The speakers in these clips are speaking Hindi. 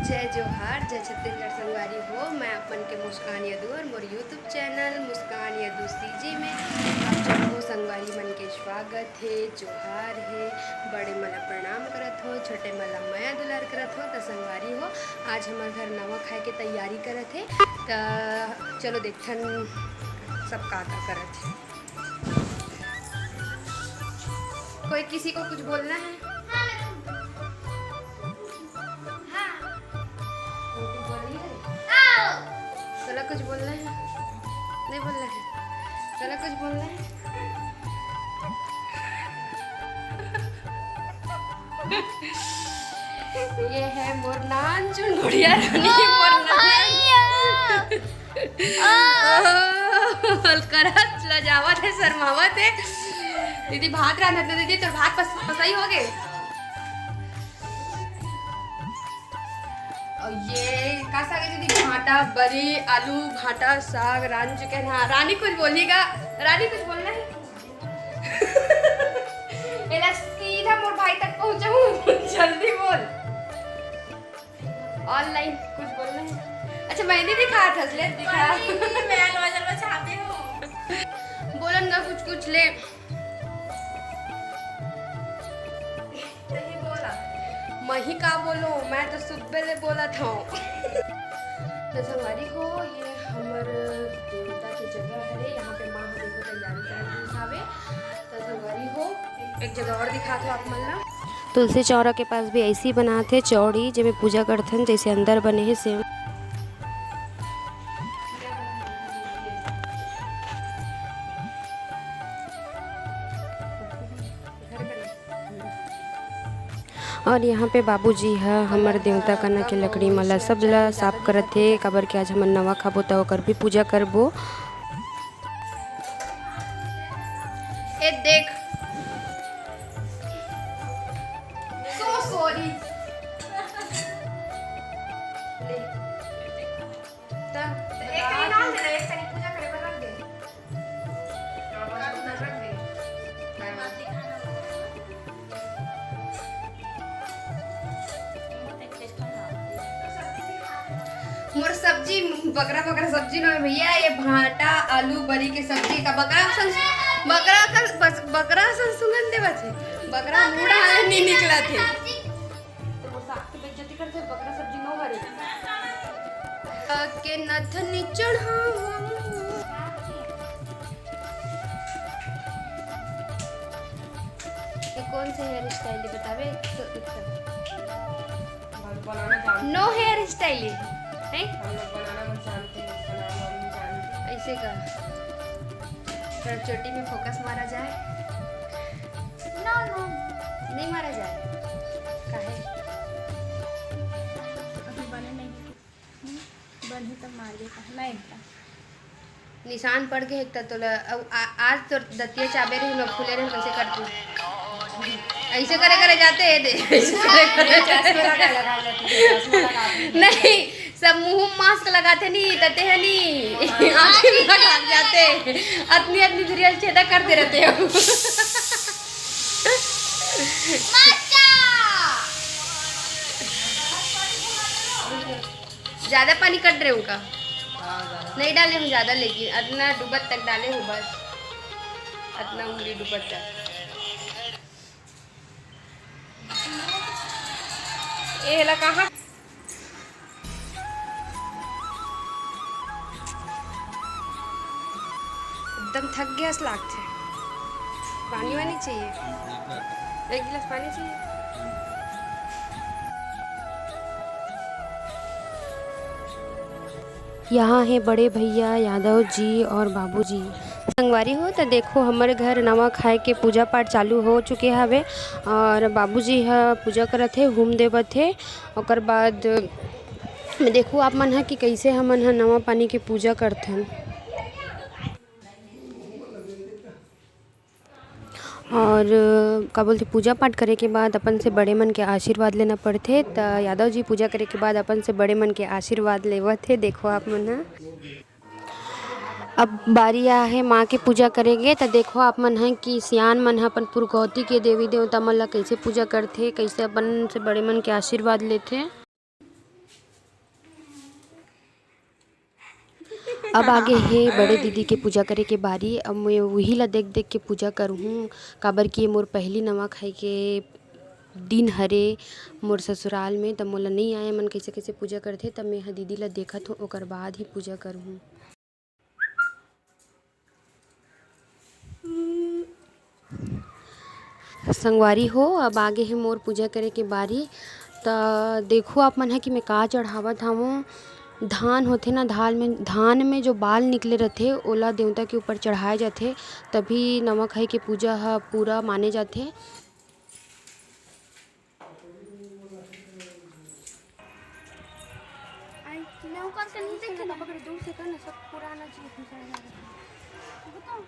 जय जोहार जय छत्तीसगढ़ संगवारी हो। मैं अपन के मुस्कान यदू और मोर यूट्यूब चैनल मुस्कान यदू सीजी में आप सबको संगवारी मन के स्वागत है, जोहार है। बड़े मला प्रणाम करत हो, छोटे मला माया दुलार करत हो। तो संगवारी हो, आज हमारे घर नवा खाए के तैयारी करत है। तो चलो देखन सब का करत है। कोई किसी को कुछ बोलना है? चलो कुछ बोलना है? नहीं बोलना है? चलो कुछ बोलना है? ये है मोर नानचुन गुड़िया रानी मोर करत लजावत है, शर्मावत है। दीदी भात रांधत ना दीदी, तो भात पसई हो गए। ये का साग है दीदी? भाटा बरी आलू भाटा साग रान चुके हैं। हाँ रानी कुछ बोलिएगा, रानी कुछ बोलना है? एला सीधा मोर भाई तक पहुंचाऊं, जल्दी बोल। ऑनलाइन कुछ बोलना है? अच्छा मेहंदी दिखा था, ले दिखा। मैं नोजल छापी हूं। बोलन ना कुछ कुछ ले। मही का बोलो, मैं तो सुबह ले बोला था। तो संगवारी हो, ये हमर देवता की जगह है। यहाँ पे माँ देखो तैयारी कर दिखावे। तो संगवारी हो, एक जगह और दिखा दो आप मन ला। तुलसी चौरा के पास भी ऐसी बनाते चौड़ी जिसमें पूजा करते हैं, जैसे अंदर बने हैं सेम। और यहाँ पे बाबूजी है हमारे देवता कना के लकड़ी मला सब ला साफ करत थे। काबर के आज हम नवा खाबो तो ओकर भी पूजा करबो। ए देख, सो सॉरी। ले ता एक नाम दे, एक तनी पूजा करे पर रख दे। रख दे। मोर सब्जी बकरा बकरा सब्जी ना भैया, ये भाटा आलू बरी के सब्जी का बकरा संसुगन देवा थे। बकरा मुड़ा नहीं निकला थे तो वो साग के बेइज्जती करते। बकरा सब्जी नो हरे के नथनी चढ़ा। ये कौन से हेयर स्टाइल बतावे? नो हेयर स्टाइल है, हम लोग बनाना मत जानते हैं, बनाना नहीं जानते। ऐसे का थोड़ा चोटी में फोकस मारा जाए। नो नो नहीं मारा जाए। काहे? अभी बने नहीं, बने तब मार दे का नहीं था। निशान पड़ के एक तो आज तो दतिया चाबे रहे लोग खुले रहे कैसे करते? ऐसे करे करे जाते हैं दे। ऐसे करे नहीं, सब मुंह मास्क लगाते नहीं तते है नहीं, आंखें में लगा जाते। अपनी अपनी रियल छेदा करते रहते हो। ज्यादा पानी कट रहे उनका नहीं डाले हूँ ज्यादा, लेकिन इतना डूबत तक डाले हूँ बस, इतना उंगली डूबत तक। ये ला कहाँ एकदम थक गया लगते। पानी वानी चाहिए, एक गिलास पानी चाहिए। यहाँ है बड़े भैया यादव जी और बाबूजी। संगवारी हो तो देखो हमारे घर नवा खाए के पूजा पाठ चालू हो चुके हवे। और बाबूजी है पूजा करत थे, हुम देवत थे। और बाद देखो आप मन है कि कैसे हमन है नवा पानी के पूजा करते हैं। और का बोलते पूजा पाठ करे के बाद अपन से बड़े मन के आशीर्वाद लेना पड़ते। तो यादव जी पूजा करे के बाद अपन से बड़े मन के आशीर्वाद लेवत थे। देखो आप मन है अब बारी आ है माँ के पूजा करेंगे। तो देखो आप मन है कि सियान मन है अपन पुरखौती के देवी देवता मन ला कैसे पूजा करते, कैसे अपन से बड़े मन के आशीर्वाद लेते। अब आगे है बड़े दीदी के पूजा करे के बारी। अब मैं वही ला देख देख के पूजा करहूँ, काबर कि मोर पहली नवा खाई के दिन हरे मोर ससुराल में। तब मोला नहीं आए मन कैसे कैसे पूजा करथे, तब मैं दीदी ला देखत हूँ, ओकर बाद ही पूजा करहूँ। संगवारी हो, अब आगे है मोर पूजा करे के बारी। त देखो आप मन है कि मैं का चढ़ावत हूँ। धान होथे ना, धान में जो बाल निकले रहथे ओला देवता के ऊपर चढ़ाए जाथे, तभी नवा खाई के पूजा ह पूरा माने जाथे। दूर से करना, सब पुराना चीज बताओ।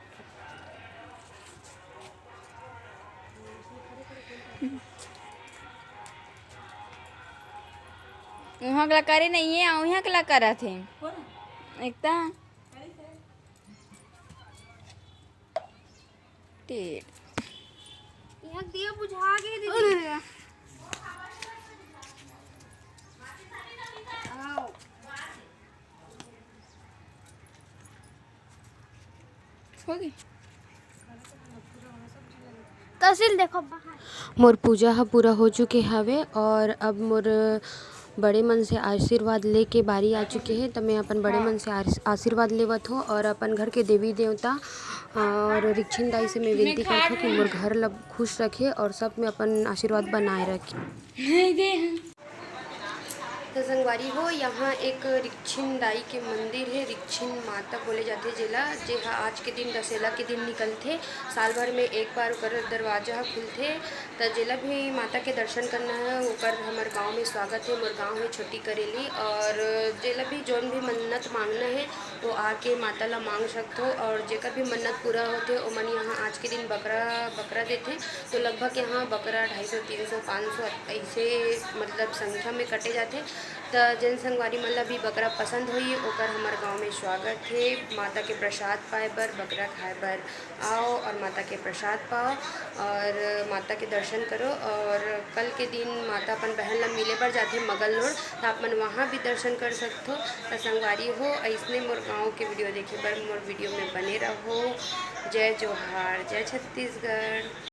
वहाँ कला करे नहीं है, वहाँ कला करा थे एकता टेट यहाँ दिया बुझा गए दीदी। होगी तहसील देखो। मोर पूजा ह पूरा हो चुके हवे और अब मोर बड़े मन से आशीर्वाद ले के बारी आ चुके हैं। तब मैं अपन बड़े मन से आशीर्वाद लेवत हूँ और अपन घर के देवी देवता और रिक्छिन दाई से मैं विनती करत हूँ कि मोर घर ला खुश रखे और सब में अपन आशीर्वाद बनाए रखे। तो संगवारी हो, यहाँ एक रिक्छिन दाई के मंदिर है, रिक्छिन माता बोले जाते जेला, जे आज के दिन दशहरा के दिन निकलथे। साल भर में एक बार ओकर दरवाजा खुलथे। तो जेला भी माता के दर्शन करना है ओकर हमार गांव में स्वागत है। मोर गांव है छोटी करेली, और जेला भी जौन भी मन्नत मांगना है वो आके माता ला मांग सकते। और जेकर भी मन्नत पूरा होते ओ मन यहाँ आज के दिन बकरा देते। तो लगभग यहाँ बकरा 250, 300, 500 ऐसे मतलब संख्या में कटे जाते। तो जन संगवारी मन ला भी बकरा पसंद होई ओकर हमार गांव में स्वागत है। माता के प्रसाद पाए बर, बकरा खाए बर आओ और माता के प्रसाद पाओ और माता के दर्शन करो। और कल के दिन माता अपन बहन ला मिले बर जाते मगल रोड, तो आप मन वहाँ भी दर्शन कर सकते हो। तो संगवारी हो, ऐसने मोर गाँव के वीडियो देखे बर मोर वीडियो में बने रहो। जय जोहार, जय छत्तीसगढ़।